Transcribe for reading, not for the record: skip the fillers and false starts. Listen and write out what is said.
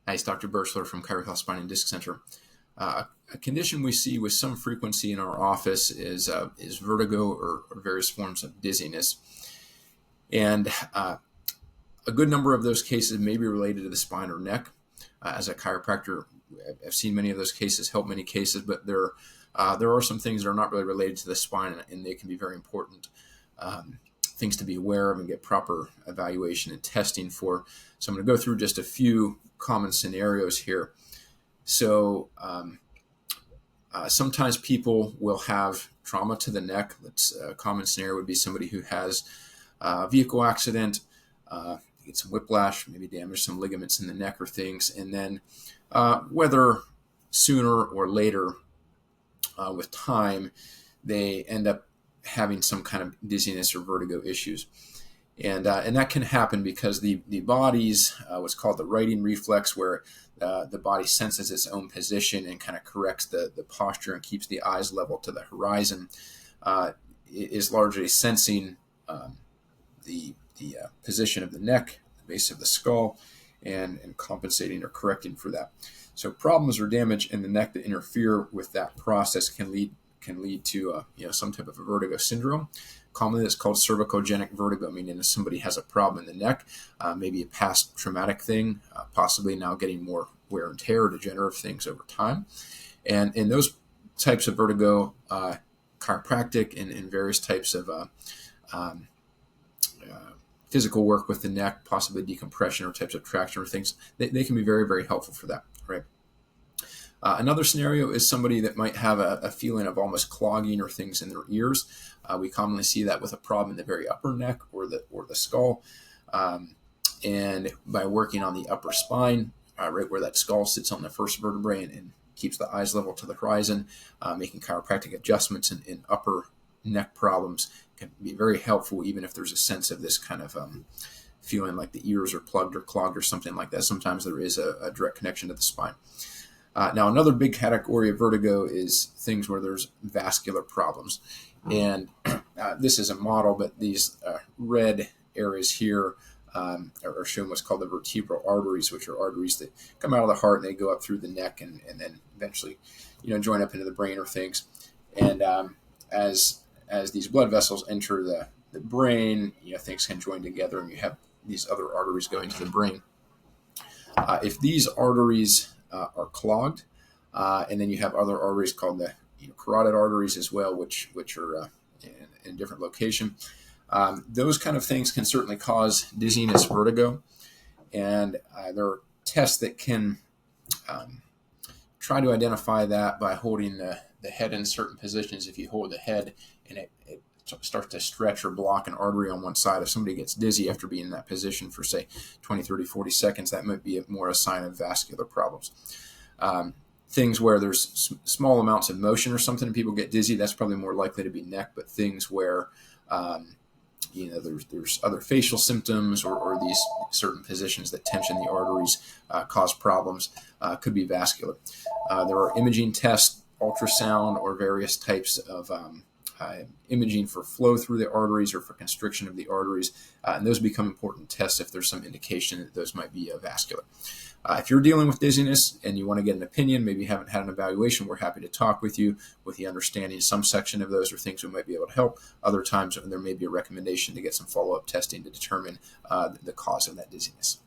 Hi, it's Dr. Birchler from Chiropractic Spine and Disc Center. A condition we see with some frequency in our office is vertigo or various forms of dizziness. And a good number of those cases may be related to the spine or neck. As a chiropractor, I've seen many of those cases, help many cases, but there are some things that are not really related to the spine, and they can be very important things to be aware of and get proper evaluation and testing for. So I'm going to go through just a few common scenarios here. So sometimes people will have trauma to the neck. That's a common scenario would be somebody who has a vehicle accident, get some whiplash, maybe damage some ligaments in the neck or things. And then whether sooner or later with time, they end up having some kind of dizziness or vertigo issues. And that can happen because the body's what's called the righting reflex, where the body senses its own position and kind of corrects the posture and keeps the eyes level to the horizon, is largely sensing the position of the neck, the base of the skull, and compensating or correcting for that. So problems or damage in the neck that interfere with that process can lead to some type of a vertigo syndrome. Commonly, it's called cervicogenic vertigo, meaning if somebody has a problem in the neck, maybe a past traumatic thing, possibly now getting more wear and tear, degenerative things over time. And in those types of vertigo, chiropractic and various types of physical work with the neck, possibly decompression or types of traction or things, they can be very, very helpful for that, right? Another scenario is somebody that might have a feeling of almost clogging or things in their ears. We commonly see that with a problem in the very upper neck or the skull. And by working on the upper spine, right where that skull sits on the first vertebrae and keeps the eyes level to the horizon, making chiropractic adjustments in upper neck problems can be very helpful, even if there's a sense of this kind of feeling like the ears are plugged or clogged or something like that. Sometimes there is a direct connection to the spine. Now, another big category of vertigo is things where there's vascular problems. And this is a model, but these red areas here are showing what's called the vertebral arteries, which are arteries that come out of the heart and they go up through the neck and then eventually, join up into the brain or things. And as these blood vessels enter the brain, things can join together and you have these other arteries going to the brain. If these arteries are clogged, and then you have other arteries called the carotid arteries as well, which are in a different location. Those kind of things can certainly cause dizziness, vertigo, and there are tests that can try to identify that by holding the head in certain positions. If you hold the head and it starts to stretch or block an artery on one side, if somebody gets dizzy after being in that position for, say, 20, 30, 40 seconds, that might be more a sign of vascular problems. Things where there's small amounts of motion or something and people get dizzy, that's probably more likely to be neck. But things where there's other facial symptoms or these certain positions that tension the arteries cause problems, could be vascular. There are imaging tests, ultrasound, or various types of imaging for flow through the arteries or for constriction of the arteries, and those become important tests if there's some indication that those might be vascular. If you're dealing with dizziness and you want to get an opinion, maybe you haven't had an evaluation, we're happy to talk with you with the understanding some section of those are things we might be able to help. Other times there may be a recommendation to get some follow-up testing to determine the cause of that dizziness.